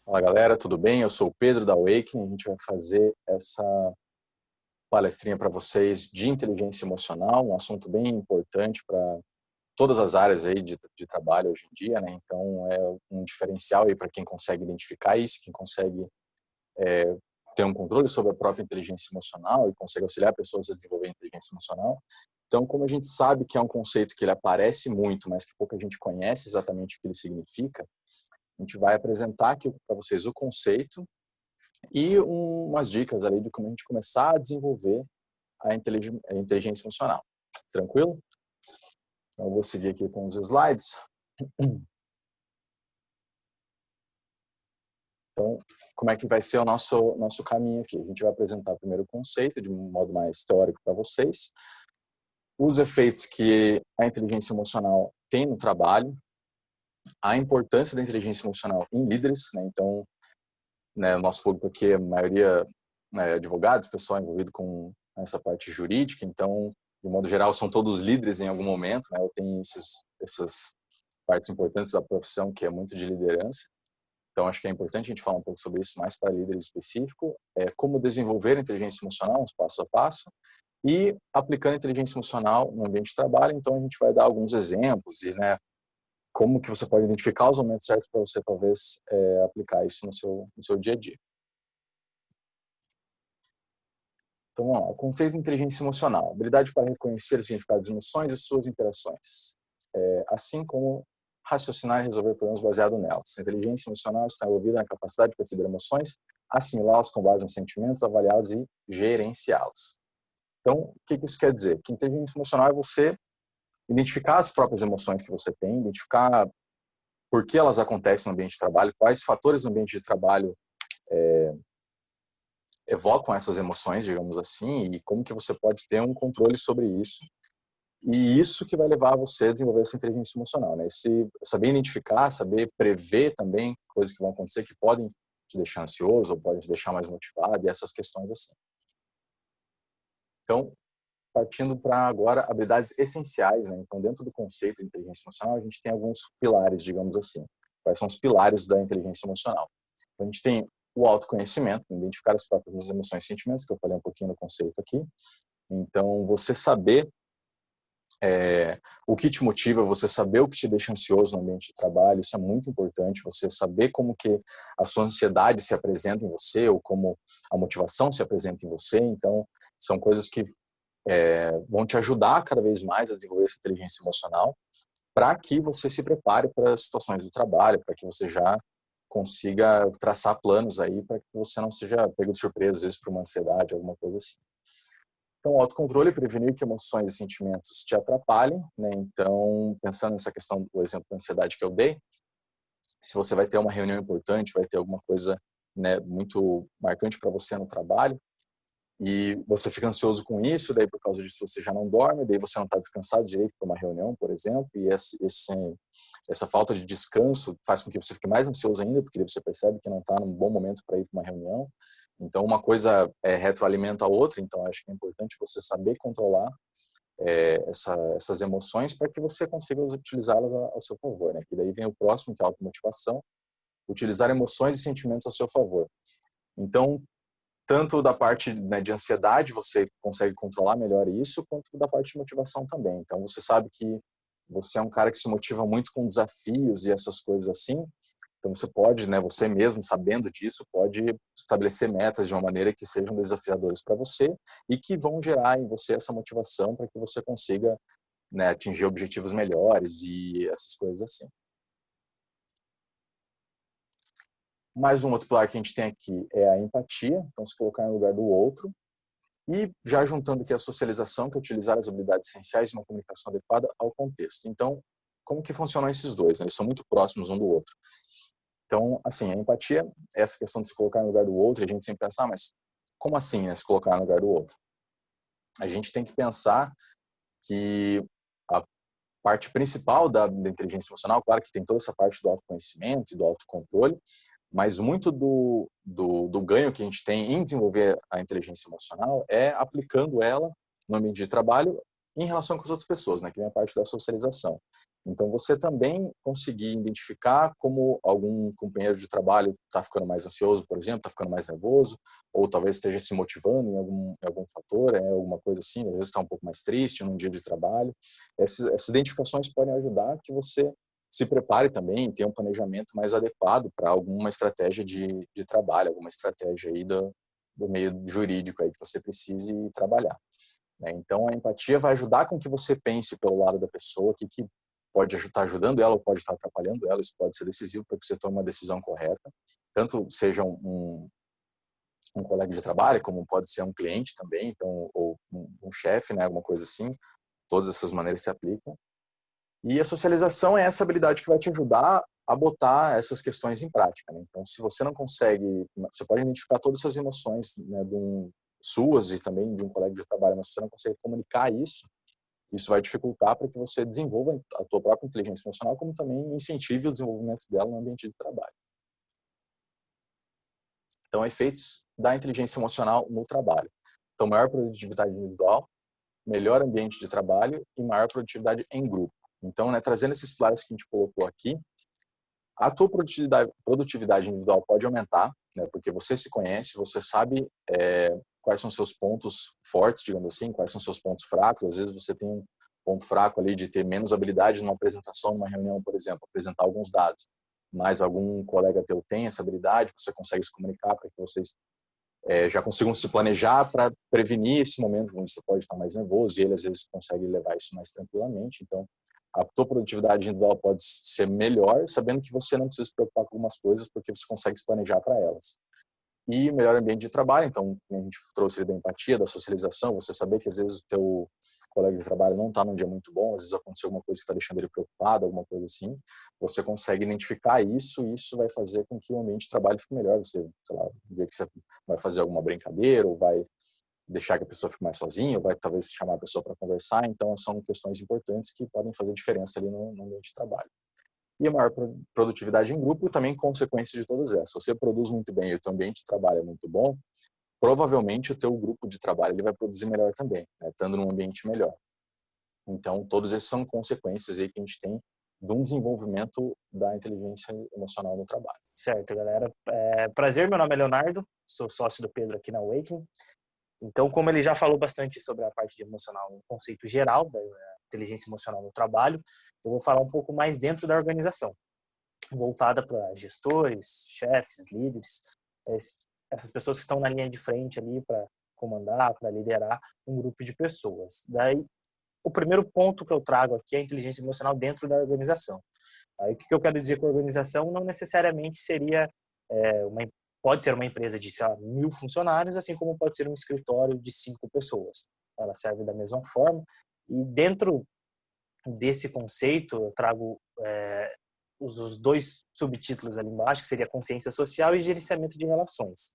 Fala galera, tudo bem? Eu sou o Pedro da Awakening. A gente vai fazer essa palestrinha para vocês de inteligência emocional, um assunto bem importante para todas as áreas aí de trabalho hoje em dia, né? Então é um diferencial aí para quem consegue identificar isso, quem consegue ter um controle sobre a própria inteligência emocional e consegue auxiliar pessoas a desenvolver inteligência emocional. Então, como a gente sabe que é um conceito que ele aparece muito, mas que pouca gente conhece exatamente o que ele significa, a gente vai apresentar aqui para vocês o conceito e umas dicas ali de como a gente começar a desenvolver a inteligência emocional. Tranquilo? Então, eu vou seguir aqui com os slides. Então, como é que vai ser o nosso caminho aqui? A gente vai apresentar primeiro o conceito de um modo mais teórico para vocês, os efeitos que a inteligência emocional tem no trabalho, a importância da inteligência emocional em líderes, né? Então, né, o nosso público aqui, a maioria advogados, pessoal envolvido com essa parte jurídica, então, de modo geral, são todos líderes em algum momento, né? Eu tenho essas partes importantes da profissão, que é muito de liderança. Então, acho que é importante a gente falar um pouco sobre isso mais para líder específico, como desenvolver a inteligência emocional, uns passo a passo, e aplicando a inteligência emocional no ambiente de trabalho. Então, a gente vai dar alguns exemplos e, né, como que você pode identificar os momentos certos para você, talvez, aplicar isso no seu dia a dia. Então, vamos lá. O conceito de inteligência emocional. Habilidade para reconhecer o significado das emoções e suas interações. Assim como raciocinar e resolver problemas baseado nelas. A inteligência emocional está envolvida na capacidade de perceber emoções, assimilá-las com base nos sentimentos, avaliá-los e gerenciá-los. Então, o que isso quer dizer? Que inteligência emocional é você identificar as próprias emoções que você tem, identificar por que elas acontecem no ambiente de trabalho, quais fatores no ambiente de trabalho evocam essas emoções, digamos assim, e como que você pode ter um controle sobre isso. E isso que vai levar você a desenvolver essa inteligência emocional, né? Saber identificar, saber prever também coisas que vão acontecer que podem te deixar ansioso ou podem te deixar mais motivado e essas questões assim. Então, partindo para agora habilidades essenciais, né? Então, dentro do conceito de inteligência emocional, a gente tem alguns pilares, digamos assim. Quais são os pilares da inteligência emocional? Então, a gente tem o autoconhecimento, identificar as próprias emoções e sentimentos, que eu falei um pouquinho no conceito aqui. Então, você saber o que te motiva, você saber o que te deixa ansioso no ambiente de trabalho, isso é muito importante, você saber como que a sua ansiedade se apresenta em você, ou como a motivação se apresenta em você. Então, são coisas que vão te ajudar cada vez mais a desenvolver essa inteligência emocional, para que você se prepare para as situações do trabalho, para que você já consiga traçar planos aí, para que você não seja pego de surpresa, às vezes, por uma ansiedade, alguma coisa assim. Então, o autocontrole é prevenir que emoções e sentimentos te atrapalhem, né? Então, pensando nessa questão do exemplo da ansiedade que eu dei, se você vai ter uma reunião importante, vai ter alguma coisa, né, muito marcante para você no trabalho, e você fica ansioso com isso, daí por causa disso você já não dorme, daí você não está descansado direito para uma reunião, por exemplo, e essa falta de descanso faz com que você fique mais ansioso ainda, porque você percebe que não está num bom momento para ir para uma reunião. Então, uma coisa retroalimenta a outra, então acho que é importante você saber controlar essas emoções para que você consiga utilizá-las ao seu favor, né? Que daí vem o próximo, que é a automotivação, utilizar emoções e sentimentos a seu favor. Então, tanto da parte, né, de ansiedade, você consegue controlar melhor isso, quanto da parte de motivação também. Então, você sabe que você é um cara que se motiva muito com desafios e essas coisas assim. Então, você pode, né, você mesmo, sabendo disso, pode estabelecer metas de uma maneira que sejam desafiadoras para você e que vão gerar em você essa motivação para que você consiga, né, atingir objetivos melhores e essas coisas assim. Mais um outro pilar que a gente tem aqui é a empatia, então se colocar no lugar do outro. E já juntando aqui a socialização, que é utilizar as habilidades essenciais de uma comunicação adequada ao contexto. Então, como que funcionam esses dois? Né? Eles são muito próximos um do outro. Então, assim, a empatia é essa questão de se colocar no lugar do outro, e a gente sempre pensa, mas como assim, né, se colocar no lugar do outro? A gente tem que pensar que a parte principal da inteligência emocional, claro que tem toda essa parte do autoconhecimento e do autocontrole, mas muito do ganho que a gente tem em desenvolver a inteligência emocional é aplicando ela no ambiente de trabalho em relação com as outras pessoas, né, que vem a parte da socialização. Então, você também conseguir identificar como algum companheiro de trabalho está ficando mais ansioso, por exemplo, está ficando mais nervoso, ou talvez esteja se motivando em algum fator, alguma coisa assim, às vezes está um pouco mais triste num dia de trabalho. Essas identificações podem ajudar que você se prepare também, tenha um planejamento mais adequado para alguma estratégia de trabalho, alguma estratégia aí do meio jurídico aí que você precise trabalhar. Né? Então, a empatia vai ajudar com que você pense pelo lado da pessoa, o que pode estar ajudando ela ou pode estar atrapalhando ela, isso pode ser decisivo para que você tome uma decisão correta, tanto seja um colega de trabalho, como pode ser um cliente também, então, ou um chefe, né, alguma coisa assim, todas essas maneiras se aplicam. E a socialização é essa habilidade que vai te ajudar a botar essas questões em prática. Né? Então, se você não consegue, você pode identificar todas essas emoções, né, suas e também de um colega de trabalho, mas se você não consegue comunicar isso vai dificultar para que você desenvolva a tua própria inteligência emocional, como também incentive o desenvolvimento dela no ambiente de trabalho. Então, efeitos da inteligência emocional no trabalho. Então, maior produtividade individual, melhor ambiente de trabalho e maior produtividade em grupo. Então, né, trazendo esses pilares que a gente colocou aqui, a tua produtividade individual pode aumentar, né, porque você se conhece, você sabe quais são seus pontos fortes, digamos assim, quais são seus pontos fracos. Às vezes você tem um ponto fraco ali de ter menos habilidade numa apresentação, numa reunião, por exemplo, apresentar alguns dados. Mas algum colega teu tem essa habilidade, você consegue se comunicar para que vocês já consigam se planejar para prevenir esse momento onde você pode estar mais nervoso e ele às vezes consegue levar isso mais tranquilamente. Então, a tua produtividade individual pode ser melhor, sabendo que você não precisa se preocupar com algumas coisas porque você consegue se planejar para elas. E o melhor ambiente de trabalho, então, a gente trouxe da empatia, da socialização, você saber que às vezes o teu colega de trabalho não está num dia muito bom, às vezes aconteceu alguma coisa que está deixando ele preocupado, alguma coisa assim, você consegue identificar isso e isso vai fazer com que o ambiente de trabalho fique melhor. Você, sei lá, no dia que você vai fazer alguma brincadeira ou vai deixar que a pessoa fique mais sozinha, ou vai talvez chamar a pessoa para conversar, então são questões importantes que podem fazer diferença ali no ambiente de trabalho. E a maior produtividade em grupo também consequência de todas essas. Se você produz muito bem e o teu ambiente de trabalho é muito bom, provavelmente o teu grupo de trabalho ele vai produzir melhor também, né, estando num ambiente melhor. Então, todos esses são consequências aí que a gente tem de um desenvolvimento da inteligência emocional no trabalho. Certo, galera. Prazer, meu nome é Leonardo, sou sócio do Pedro aqui na Awakening. Então, como ele já falou bastante sobre a parte de emocional, um conceito geral da inteligência emocional no trabalho, eu vou falar um pouco mais dentro da organização, voltada para gestores, chefes, líderes, essas pessoas que estão na linha de frente ali para comandar, para liderar um grupo de pessoas. Daí, o primeiro ponto que eu trago aqui é a inteligência emocional dentro da organização. Aí, o que eu quero dizer com organização não necessariamente seria pode ser uma empresa de, sei lá, 1.000 funcionários, assim como pode ser um escritório de 5 pessoas. Ela serve da mesma forma. E dentro desse conceito, eu trago os dois subtítulos ali embaixo, que seria consciência social e gerenciamento de relações.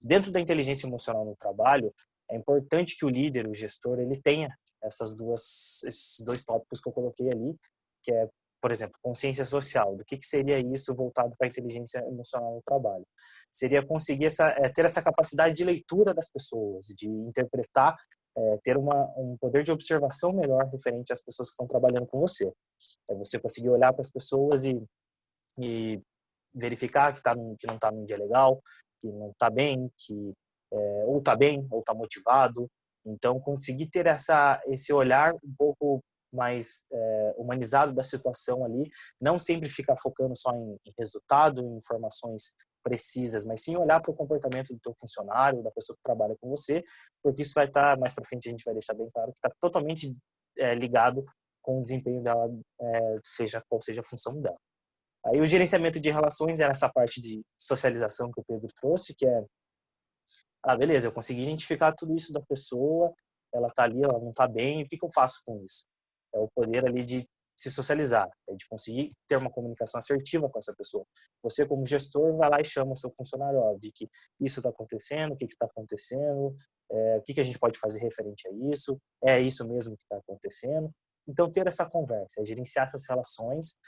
Dentro da inteligência emocional no trabalho, é importante que o líder, o gestor, ele tenha esses dois tópicos que eu coloquei ali, que é, por exemplo, consciência social. Do que seria isso voltado para a inteligência emocional no trabalho? Seria conseguir ter essa capacidade de leitura das pessoas, de interpretar, ter um poder de observação melhor referente às pessoas que estão trabalhando com você. É você conseguir olhar para as pessoas e verificar que não está num dia legal, que não está bem, que ou está bem, ou está motivado. Então, conseguir ter esse olhar um pouco mais humanizado da situação ali, não sempre ficar focando só em resultado, em informações precisas, mas sim olhar para o comportamento do teu funcionário, da pessoa que trabalha com você, porque isso vai estar, mais para frente a gente vai deixar bem claro, que está totalmente ligado com o desempenho dela, seja qual seja a função dela. Aí o gerenciamento de relações era essa parte de socialização que o Pedro trouxe, que é, beleza, eu consegui identificar tudo isso da pessoa, ela tá ali, ela não tá bem, o que eu faço com isso? É o poder ali de se socializar, de conseguir ter uma comunicação assertiva com essa pessoa. Você, como gestor, vai lá e chama o seu funcionário, de que isso está acontecendo, o que está acontecendo, o que a gente pode fazer referente a isso, é isso mesmo que está acontecendo. Então, ter essa conversa, gerenciar essas relações,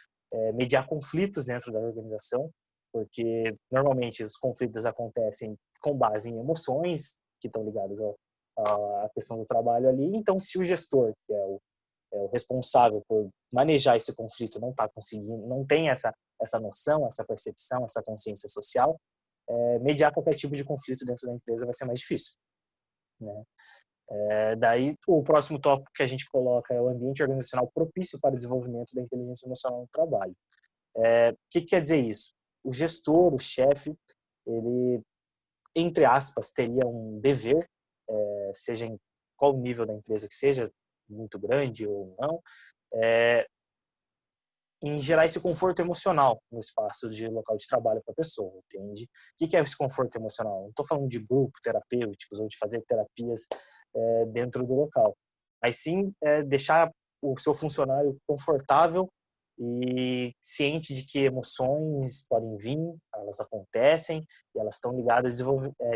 mediar conflitos dentro da organização, porque normalmente os conflitos acontecem com base em emoções que estão ligadas à questão do trabalho ali. Então, se o gestor, que é o o responsável por manejar esse conflito não está conseguindo, não tem essa noção, essa percepção, essa consciência social, mediar qualquer tipo de conflito dentro da empresa vai ser mais difícil, né? Daí, o próximo tópico que a gente coloca é o ambiente organizacional propício para o desenvolvimento da inteligência emocional no trabalho. O que quer dizer isso? O gestor, o chefe, ele, entre aspas, teria um dever, seja em qual nível da empresa que seja, muito grande ou não, em gerar esse conforto emocional no espaço de local de trabalho para a pessoa, entende? O que é esse conforto emocional? Não estou falando de grupo terapêuticos ou de fazer terapias dentro do local, mas sim deixar o seu funcionário confortável e ciente de que emoções podem vir, elas acontecem e elas estão ligadas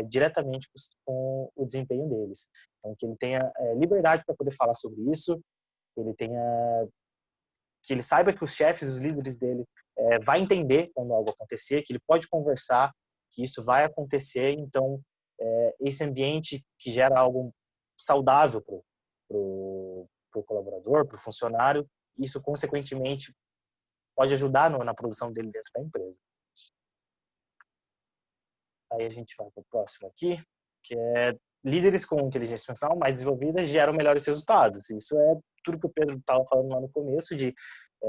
diretamente com o desempenho deles. Então, que ele tenha liberdade para poder falar sobre isso, que ele saiba que os chefes, os líderes dele, vai entender quando algo acontecer, que ele pode conversar, que isso vai acontecer. Então, esse ambiente que gera algo saudável para o colaborador, para o funcionário, isso, consequentemente, pode ajudar na produção dele dentro da empresa. Aí a gente vai para o próximo aqui, que é líderes com inteligência emocional mais desenvolvida geram melhores resultados. Isso é tudo que o Pedro estava falando lá no começo, de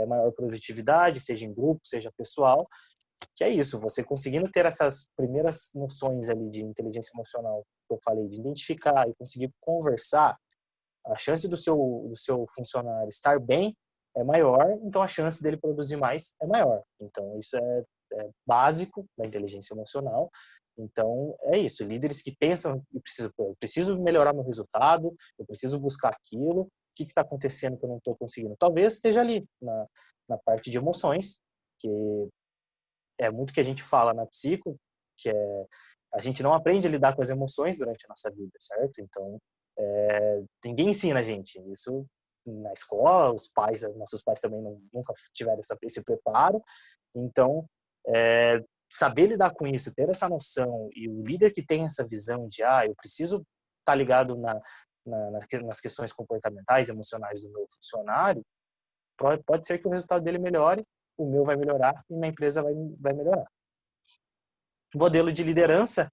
maior produtividade, seja em grupo, seja pessoal, que é isso, você conseguindo ter essas primeiras noções ali de inteligência emocional, que eu falei, de identificar e conseguir conversar, a chance do seu funcionário estar bem é maior, então a chance dele produzir mais é maior. Então isso é básico da inteligência emocional. Então é isso, líderes que pensam, eu preciso melhorar meu resultado, eu preciso buscar aquilo, o que está acontecendo que eu não estou conseguindo? Talvez esteja ali na parte de emoções, que é muito que a gente fala na psico, que a gente não aprende a lidar com as emoções durante a nossa vida, certo? Então ninguém ensina a gente isso na escola, nossos pais também nunca tiveram esse preparo. Então, saber lidar com isso, ter essa noção, e o líder que tem essa visão de, eu preciso estar ligado nas questões comportamentais, emocionais do meu funcionário, pode ser que o resultado dele melhore, o meu vai melhorar e minha empresa vai melhorar. O modelo de liderança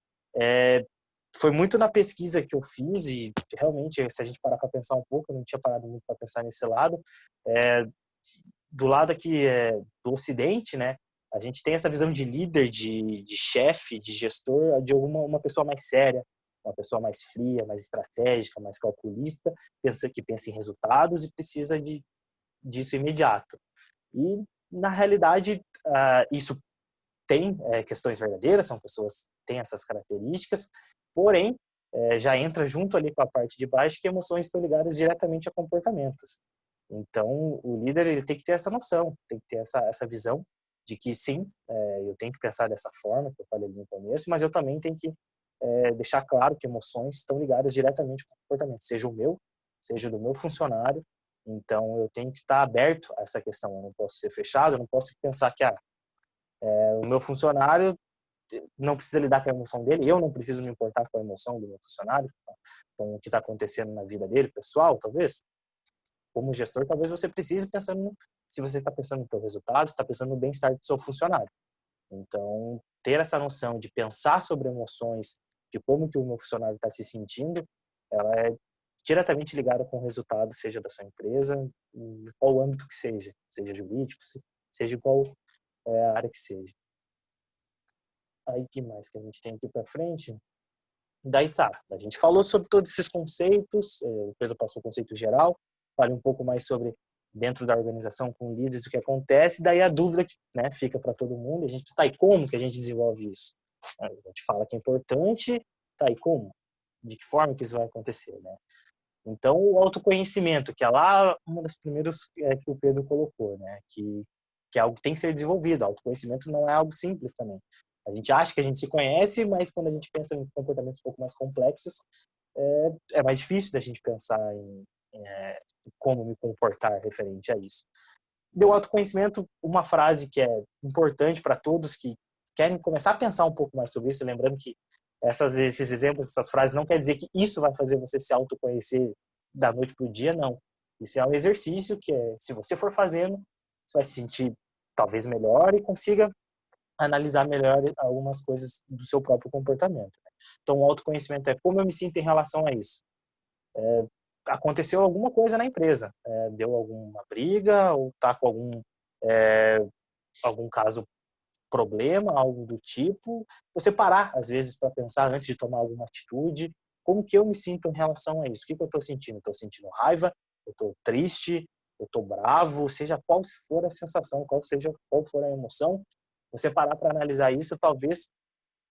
foi muito na pesquisa que eu fiz, e realmente, se a gente parar para pensar um pouco, eu não tinha parado muito para pensar nesse lado, do lado aqui do Ocidente, né, a gente tem essa visão de líder, de chefe, de gestor, de uma pessoa mais séria, uma pessoa mais fria, mais estratégica, mais calculista, que pensa em resultados e precisa disso imediato. E, na realidade, isso tem questões verdadeiras, são pessoas que têm essas características, porém, já entra junto ali com a parte de baixo que emoções estão ligadas diretamente a comportamentos. Então, o líder ele tem que ter essa noção, tem que ter essa visão de que sim, eu tenho que pensar dessa forma, que eu falei no começo, mas eu também tenho que deixar claro que emoções estão ligadas diretamente com comportamento, seja o meu, seja do meu funcionário. Então, eu tenho que estar aberto a essa questão, eu não posso ser fechado, eu não posso pensar que o meu funcionário não precisa lidar com a emoção dele, eu não preciso me importar com a emoção do meu funcionário, com o que está acontecendo na vida dele, pessoal, talvez. Como gestor, talvez você precise pensando, se você está pensando no seu resultado, está pensando no bem-estar do seu funcionário. Então, ter essa noção de pensar sobre emoções, de como que o meu funcionário está se sentindo, ela é diretamente ligada com o resultado, seja da sua empresa, em qual âmbito que seja jurídico, seja em qual área que seja. Aí, o que mais que a gente tem aqui para frente? Daí tá, a gente falou sobre todos esses conceitos, o Pedro passou o conceito geral, falei um pouco mais sobre dentro da organização com líderes o que acontece, daí a dúvida que fica para todo mundo, a gente está aí como que a gente desenvolve isso? A gente fala que é importante, tá aí como? De que forma que isso vai acontecer, né? Então, o autoconhecimento, que é lá uma das primeiras que o Pedro colocou, né? Que é algo que tem que ser desenvolvido. O autoconhecimento não é algo simples também. A gente acha que a gente se conhece, mas quando a gente pensa em comportamentos um pouco mais complexos, é mais difícil da gente pensar em como me comportar referente a isso. Deu autoconhecimento, uma frase que é importante para todos que querem começar a pensar um pouco mais sobre isso, lembrando que esses exemplos, essas frases, não quer dizer que isso vai fazer você se autoconhecer da noite para o dia, não. Isso é um exercício que, se você for fazendo, você vai se sentir talvez melhor e consiga analisar melhor algumas coisas do seu próprio comportamento. Então, o autoconhecimento é como eu me sinto em relação a isso. Aconteceu alguma coisa na empresa, deu alguma briga ou está com algum caso, problema, algo do tipo, você parar às vezes para pensar antes de tomar alguma atitude, como que eu me sinto em relação a isso? O que eu estou sentindo? Estou sentindo raiva? Eu estou triste? Eu estou bravo? Seja qual for a sensação, qual for a emoção, você parar para analisar isso, talvez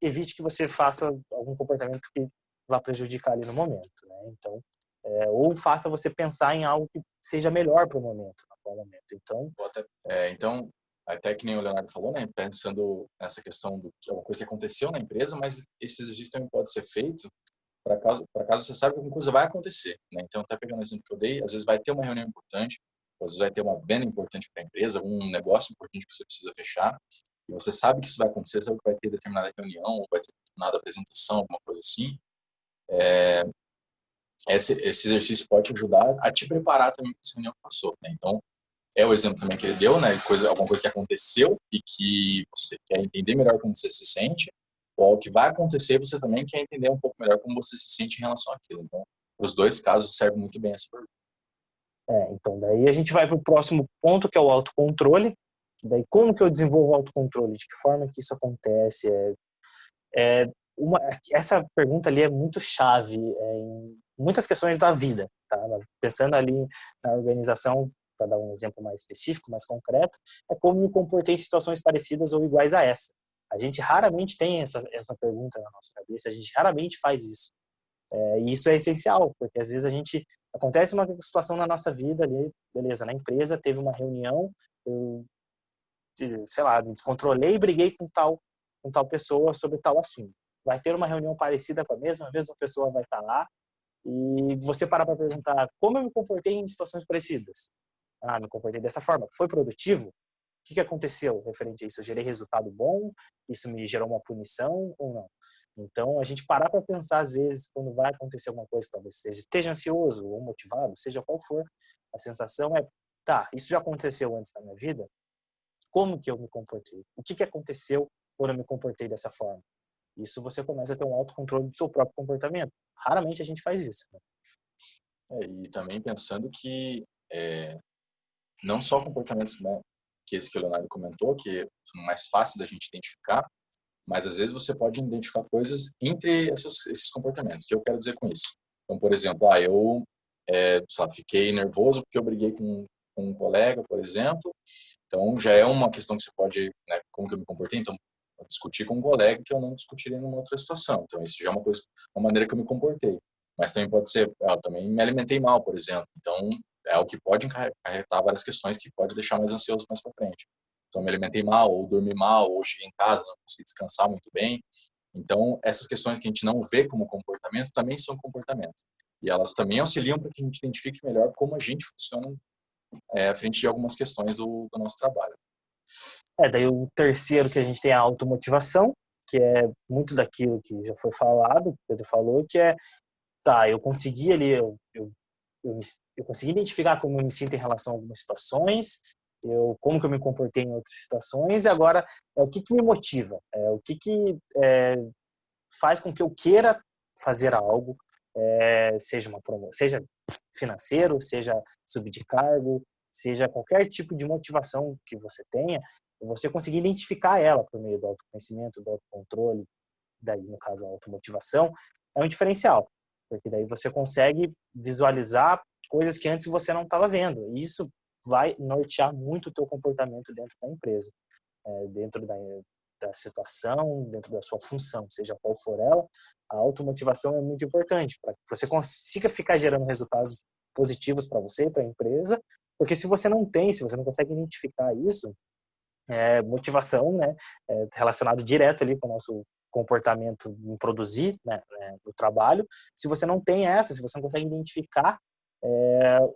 evite que você faça algum comportamento que vá prejudicar ali no momento, né? Então, ou faça você pensar em algo que seja melhor para o momento, naquele momento. Então, Então, até que nem o Leonardo falou, né, pensando nessa questão do que é uma coisa que aconteceu na empresa, mas esse exercício também pode ser feito para caso você saiba que alguma coisa vai acontecer, né? Então, até pegando o exemplo que eu dei, às vezes vai ter uma reunião importante, às vezes vai ter uma venda importante para a empresa, algum negócio importante que você precisa fechar, e você sabe que isso vai acontecer, sabe que vai ter determinada reunião, ou vai ter determinada apresentação, alguma coisa assim. Esse exercício pode te ajudar a te preparar também para essa reunião que passou, né? Então, é o exemplo também que ele deu, né? Alguma coisa que aconteceu e que você quer entender melhor como você se sente, ou o que vai acontecer, você também quer entender um pouco melhor como você se sente em relação àquilo. Então, os dois casos servem muito bem essa pergunta. então daí a gente vai para o próximo ponto, que é o autocontrole. Daí, como que eu desenvolvo o autocontrole? De que forma que isso acontece? Essa pergunta ali é muito chave em muitas questões da vida, tá? Pensando ali na organização, para dar um exemplo mais específico, mais concreto, é como me comportei em situações parecidas ou iguais a essa. A gente raramente tem essa pergunta na nossa cabeça, a gente raramente faz isso. E isso é essencial, porque às vezes acontece uma situação na nossa vida ali, beleza, na empresa teve uma reunião, eu, sei lá, me descontrolei e briguei com tal pessoa sobre tal assunto. Vai ter uma reunião parecida com a mesma pessoa vai estar lá, e você parar para perguntar como eu me comportei em situações parecidas. Ah, me comportei dessa forma. Foi produtivo? O que aconteceu referente a isso? Eu gerei resultado bom? Isso me gerou uma punição ou não? Então, a gente parar para pensar, às vezes, quando vai acontecer alguma coisa, talvez esteja ansioso ou motivado, seja qual for, a sensação é, tá, isso já aconteceu antes na minha vida? Como que eu me comportei? O que aconteceu quando eu me comportei dessa forma? Isso você começa a ter um autocontrole do seu próprio comportamento. Raramente a gente faz isso, né? E também pensando que não só comportamentos, né, que esse que o Leonardo comentou, que são mais fáceis da gente identificar, mas às vezes você pode identificar coisas entre esses comportamentos. O que eu quero dizer com isso? Então, por exemplo, eu fiquei nervoso porque eu briguei com um colega, por exemplo. Então, já é uma questão que você pode, né, como que eu me comportei? Então, eu discuti com um colega que eu não discutiria em uma outra situação. Então, isso já é uma maneira que eu me comportei. Mas também pode ser, eu também me alimentei mal, por exemplo. Então, é o que pode acarretar várias questões que pode deixar mais ansioso mais para frente. Então, me alimentei mal, ou dormi mal, ou cheguei em casa, não consegui descansar muito bem. Então, essas questões que a gente não vê como comportamento também são comportamentos. E elas também auxiliam para que a gente identifique melhor como a gente funciona frente de algumas questões do nosso trabalho. Daí o terceiro que a gente tem é a automotivação, que é muito daquilo que já foi falado, que o Pedro falou, que é, tá, eu consegui ali, eu consegui identificar como eu me sinto em relação a algumas situações, como que eu me comportei em outras situações, e agora o que me motiva, o que faz com que eu queira fazer algo, seja uma promoção, seja financeiro, seja subir de cargo, seja qualquer tipo de motivação que você tenha, você conseguir identificar ela por meio do autoconhecimento, do autocontrole, daí no caso a automotivação, é um diferencial, porque daí você consegue visualizar coisas que antes você não estava vendo, e isso vai nortear muito o teu comportamento dentro da empresa, dentro da situação, dentro da sua função, seja qual for ela, a automotivação é muito importante para que você consiga ficar gerando resultados positivos para você, para a empresa, porque se você não tem, se você não consegue identificar isso, motivação, né, relacionado direto ali com o nosso comportamento em produzir, né, no trabalho. Se você não tem essa, se você não consegue identificar,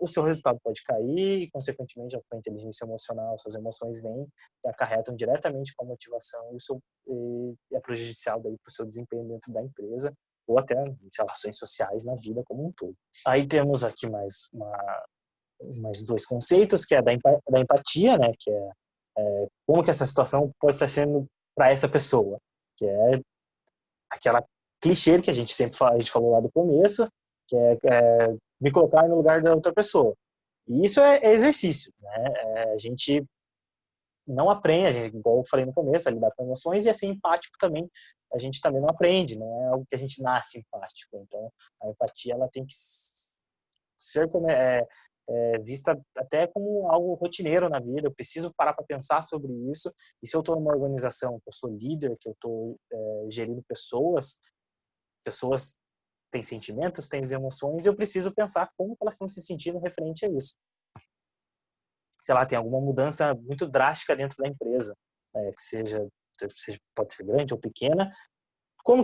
o seu resultado pode cair e, consequentemente, a sua inteligência emocional, suas emoções vêm e acarretam diretamente com a motivação e é prejudicial daí para o seu desempenho dentro da empresa ou até em relações sociais na vida como um todo. Aí temos aqui mais mais dois conceitos, que é da empatia, né, que é como que essa situação pode estar sendo para essa pessoa, que é aquela clichê que a gente sempre fala, a gente falou lá do começo, que é me colocar no lugar da outra pessoa. E isso é exercício, né? A gente não aprende, a gente, igual eu falei no começo, a lidar com emoções e a ser empático também, a gente também não aprende, não é algo que a gente nasce empático. Então, a empatia ela tem que ser vista até como algo rotineiro na vida. Eu preciso parar para pensar sobre isso. E se eu estou numa organização que eu sou líder, que eu estou gerindo pessoas têm sentimentos, têm emoções, e eu preciso pensar como elas estão se sentindo referente a isso. Sei lá, tem alguma mudança muito drástica dentro da empresa, que pode ser grande ou pequena. Como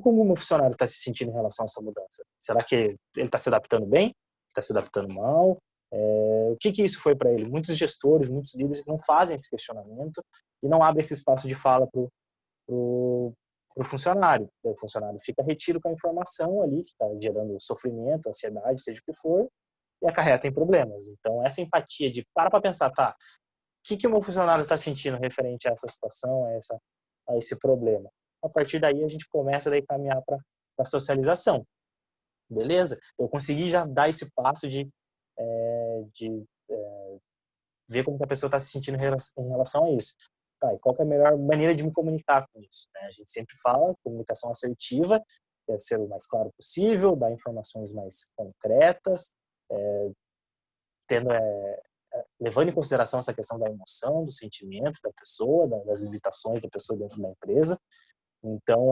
o meu funcionário está se sentindo em relação a essa mudança? Será que ele está se adaptando bem? Está se adaptando mal? O que isso foi para ele? Muitos gestores, muitos líderes não fazem esse questionamento e não abrem esse espaço de fala para o funcionário. O funcionário fica retido com a informação ali que está gerando sofrimento, ansiedade, seja o que for, e acarreta em problemas. Então, essa empatia de parar para pensar, tá, o que o meu funcionário está sentindo referente a essa situação, a esse problema? A partir daí, a gente começa a caminhar para a socialização. Beleza? Eu consegui já dar esse passo de ver como que a pessoa está se sentindo em relação a isso. Tá, e qual que é a melhor maneira de me comunicar com isso? Né? A gente sempre fala comunicação assertiva, que é ser o mais claro possível, dar informações mais concretas, levando em consideração essa questão da emoção, do sentimento da pessoa, das limitações da pessoa dentro da empresa. Então,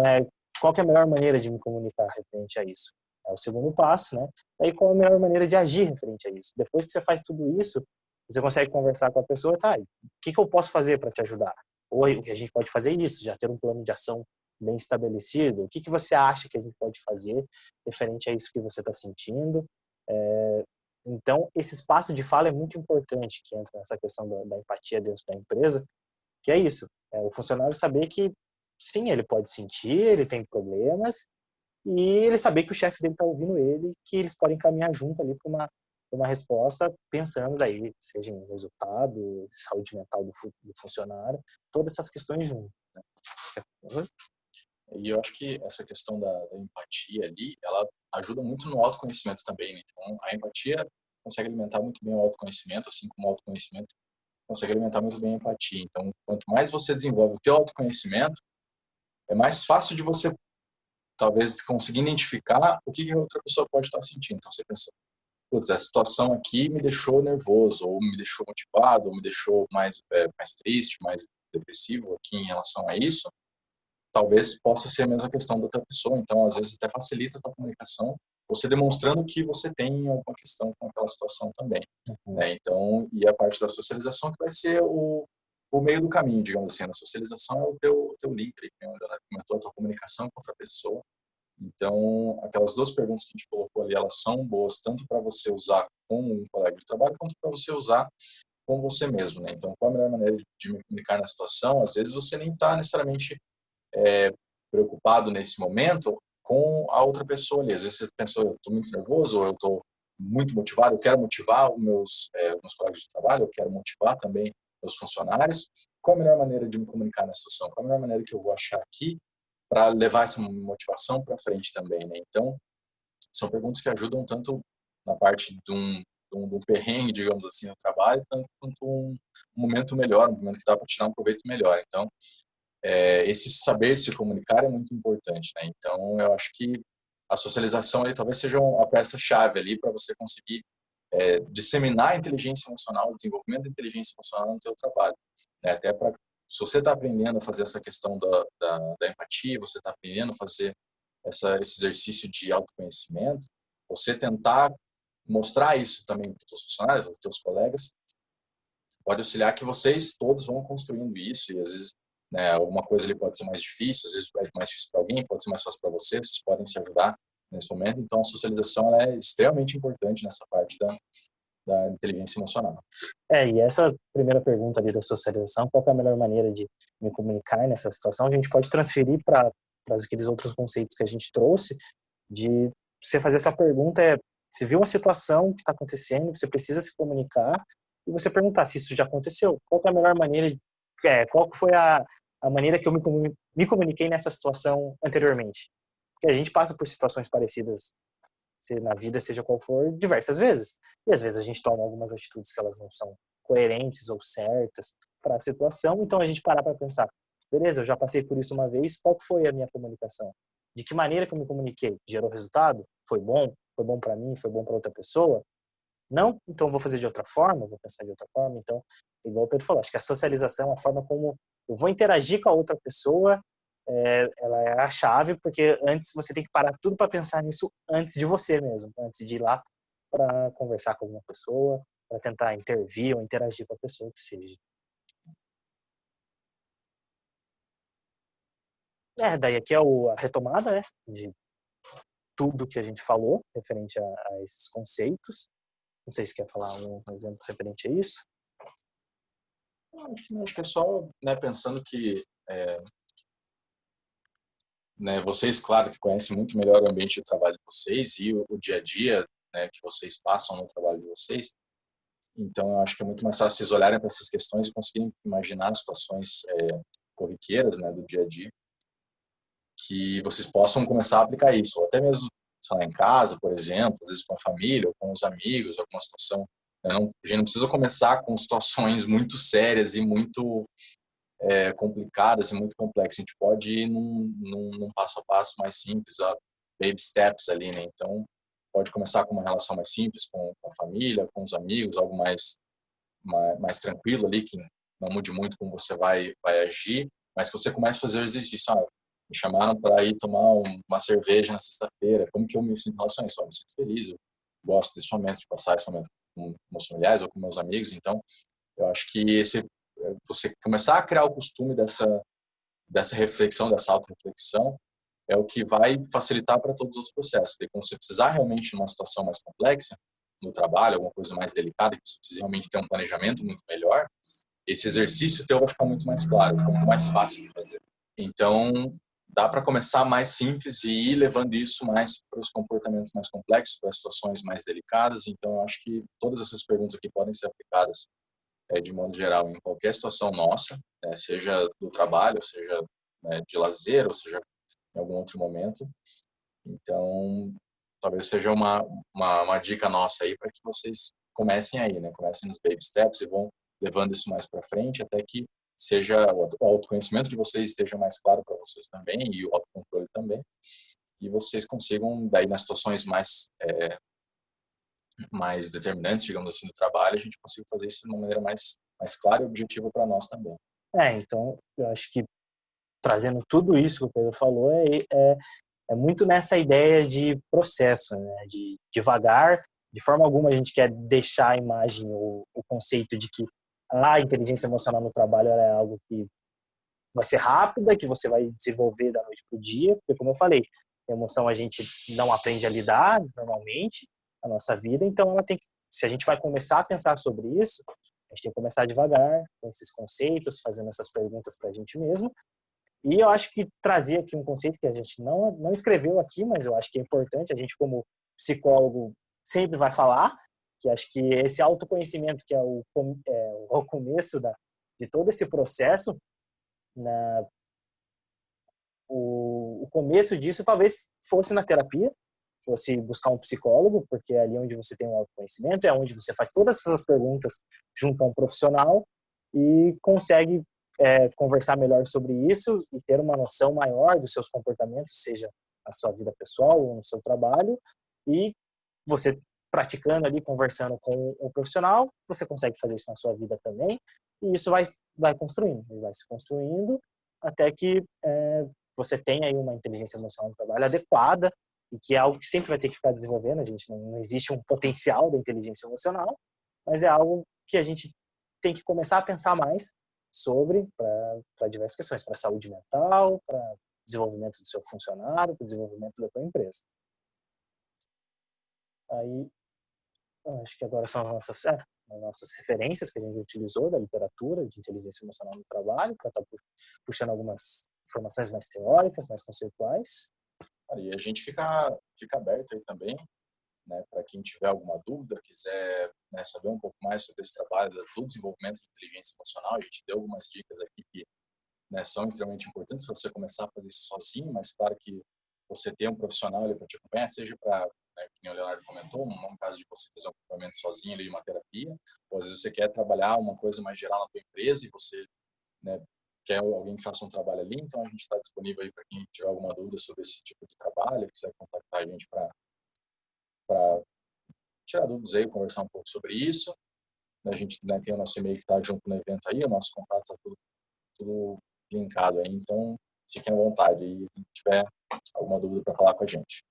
qual que é a melhor maneira de me comunicar referente a isso? É o segundo passo, né? Aí, qual é a melhor maneira de agir referente a isso? Depois que você faz tudo isso, você consegue conversar com a pessoa, tá, o que eu posso fazer para te ajudar? Ou o que a gente pode fazer é isso, já ter um plano de ação bem estabelecido. O que você acha que a gente pode fazer referente a isso que você está sentindo? Então, esse espaço de fala é muito importante, que entra nessa questão da empatia dentro da empresa, que é isso, o funcionário saber que, sim, ele pode sentir, ele tem problemas, e ele saber que o chefe dele está ouvindo ele, que eles podem caminhar junto ali para uma resposta, pensando daí, seja em resultado, saúde mental do funcionário, todas essas questões juntas. Né? E eu acho que essa questão da empatia ali, ela ajuda muito no autoconhecimento também, né? Então, a empatia consegue alimentar muito bem o autoconhecimento, assim como o autoconhecimento consegue alimentar muito bem a empatia. Então, quanto mais você desenvolve o teu autoconhecimento, é mais fácil de você, talvez, conseguir identificar o que a outra pessoa pode estar sentindo. Então, você pensa, putz, essa situação aqui me deixou nervoso, ou me deixou motivado, ou me deixou mais triste, mais depressivo aqui em relação a isso. Talvez possa ser a mesma questão da outra pessoa. Então, às vezes, até facilita a tua comunicação, você demonstrando que você tem alguma questão com aquela situação também. Né? Então, e a parte da socialização que vai ser o meio do caminho, digamos assim. A socialização é o teu link, que comentou a tua comunicação com outra pessoa. Então, aquelas duas perguntas que a gente colocou ali, elas são boas tanto para você usar com um colega de trabalho, quanto para você usar com você mesmo. Né? Então, qual a melhor maneira de me comunicar na situação? Às vezes você nem está necessariamente preocupado nesse momento com a outra pessoa ali. Às vezes você pensou, eu estou muito nervoso, ou eu estou muito motivado, eu quero motivar os meus colegas de trabalho, eu quero motivar também meus funcionários. Qual a melhor maneira de me comunicar na situação? Qual a melhor maneira que eu vou achar aqui para levar essa motivação para frente também, né? Então, são perguntas que ajudam tanto na parte de um perrengue, digamos assim, no trabalho, tanto quanto um momento melhor, um momento que dá para tirar um proveito melhor. Então, esse saber se comunicar é muito importante, né? Então, eu acho que a socialização ali talvez seja a peça-chave ali para você conseguir disseminar a inteligência emocional, o desenvolvimento da inteligência emocional no teu trabalho, né? Até para, se você está aprendendo a fazer essa questão da empatia, você está aprendendo a fazer esse exercício de autoconhecimento, você tentar mostrar isso também para os teus funcionários, para os teus colegas, pode auxiliar que vocês todos vão construindo isso e às vezes, né, alguma coisa ali pode ser mais difícil, às vezes é mais difícil para alguém, pode ser mais fácil para vocês podem se ajudar nesse momento. Então, a socialização ela é extremamente importante nessa parte da inteligência emocional. E essa primeira pergunta ali da socialização, qual é a melhor maneira de me comunicar nessa situação? A gente pode transferir para aqueles outros conceitos que a gente trouxe, de você fazer essa pergunta Você viu uma situação que está acontecendo, você precisa se comunicar e você perguntar se isso já aconteceu. Qual que é a melhor maneira, qual que foi a maneira que eu me comuniquei nessa situação anteriormente? Porque a gente passa por situações parecidas na vida, seja qual for, diversas vezes. E às vezes a gente toma algumas atitudes que elas não são coerentes ou certas para a situação, então a gente parar para pensar, beleza, eu já passei por isso uma vez, qual foi a minha comunicação? De que maneira que eu me comuniquei? Gerou resultado? Foi bom? Foi bom para mim? Foi bom para outra pessoa? Não? Então eu vou fazer de outra forma, vou pensar de outra forma. Então, igual o Pedro falou, acho que a socialização, a forma como eu vou interagir com a outra pessoa, ela é a chave, porque antes você tem que parar tudo para pensar nisso antes de você mesmo, antes de ir lá para conversar com alguma pessoa, para tentar intervir ou interagir com a pessoa que seja. Daí aqui é a retomada, né, de tudo que a gente falou referente a esses conceitos. Não sei se quer falar um exemplo referente a isso. Acho que é só, né, pensando que né, vocês, claro, que conhecem muito melhor o ambiente de trabalho de vocês e o dia a dia, né, que vocês passam no trabalho de vocês. Então, eu acho que é muito mais fácil vocês olharem para essas questões e conseguirem imaginar situações corriqueiras, né, do dia a dia, que vocês possam começar a aplicar isso, ou até mesmo, sei lá, em casa, por exemplo, às vezes com a família ou com os amigos, alguma situação. Não, a gente não precisa começar com situações muito sérias e muito complicadas e muito complexas. A gente pode ir num passo a passo mais simples, baby steps ali, né? Então, pode começar com uma relação mais simples com a família, com os amigos, algo mais tranquilo ali, que não mude muito como você vai agir, mas que você comece a fazer o exercício. Me chamaram para ir tomar uma cerveja na sexta-feira, como que eu me sinto em relação a isso? Eu me sinto feliz, eu gosto desse momento, de passar esse momento com meus familiares ou com meus amigos, então eu acho que você começar a criar o costume dessa reflexão, dessa auto-reflexão, é o que vai facilitar para todos os processos. E quando você precisar realmente de uma situação mais complexa, no trabalho, alguma coisa mais delicada, que você precisa realmente ter um planejamento muito melhor, esse exercício teu vai ficar muito mais claro, vai ficar muito mais fácil de fazer. Então, dá para começar mais simples e ir levando isso mais para os comportamentos mais complexos, para as situações mais delicadas. Então, eu acho que todas essas perguntas aqui podem ser aplicadas de modo geral, em qualquer situação nossa, né, seja do trabalho, seja de lazer, ou seja em algum outro momento. Então, talvez seja uma dica nossa aí para que vocês comecem aí, né? Comecem nos baby steps e vão levando isso mais para frente até que seja o autoconhecimento de vocês esteja mais claro para vocês também e o autocontrole também, e vocês consigam daí nas situações mais determinantes, digamos assim, do trabalho, a gente consiga fazer isso de uma maneira mais clara e objetiva para nós também. Então, eu acho que trazendo tudo isso que o Pedro falou, é muito nessa ideia de processo, né? De devagar, de forma alguma a gente quer deixar a imagem, o conceito de que a inteligência emocional no trabalho é algo que vai ser rápida, que você vai desenvolver da noite para o dia, porque como eu falei, a emoção a gente não aprende a lidar normalmente na nossa vida, então ela tem que, se a gente vai começar a pensar sobre isso, a gente tem que começar devagar, com esses conceitos, fazendo essas perguntas para a gente mesmo. E eu acho que trazer aqui um conceito que a gente não escreveu aqui, mas eu acho que é importante, a gente como psicólogo sempre vai falar, que acho que esse autoconhecimento que é o começo de todo esse processo, na, o começo disso talvez fosse na terapia, fosse buscar um psicólogo, porque é ali onde você tem um autoconhecimento, é onde você faz todas essas perguntas junto a um profissional e consegue conversar melhor sobre isso e ter uma noção maior dos seus comportamentos, seja na sua vida pessoal ou no seu trabalho, e você praticando ali, conversando com o profissional, você consegue fazer isso na sua vida também, e isso vai construindo, vai se construindo até que você tenha aí uma inteligência emocional no trabalho adequada, e que é algo que sempre vai ter que ficar desenvolvendo, a gente não existe um potencial da inteligência emocional, mas é algo que a gente tem que começar a pensar mais sobre para diversas questões, para a saúde mental, para desenvolvimento do seu funcionário, para o desenvolvimento da tua empresa. Aí, acho que agora são as nossas referências que a gente utilizou da literatura de inteligência emocional no trabalho, para estar puxando algumas informações mais teóricas, mais conceituais. E a gente fica aberto aí também, né, para quem tiver alguma dúvida, quiser, né, saber um pouco mais sobre esse trabalho do desenvolvimento de inteligência emocional, a gente deu algumas dicas aqui que, né, são extremamente importantes para você começar a fazer isso sozinho, mas claro que você ter um profissional ali para te acompanhar, seja para, né, como o Leonardo comentou, um caso de você fazer um acompanhamento sozinho ali de uma terapia, ou às vezes você quer trabalhar uma coisa mais geral na tua empresa e você, né, quer alguém que faça um trabalho ali, então a gente está disponível aí para quem tiver alguma dúvida sobre esse tipo de trabalho, quiser contactar a gente para tirar dúvidas aí, conversar um pouco sobre isso. A gente, né, tem o nosso e-mail que está junto no evento aí, o nosso contato está tudo linkado aí, então fiquem à vontade aí, se tiver alguma dúvida para falar com a gente.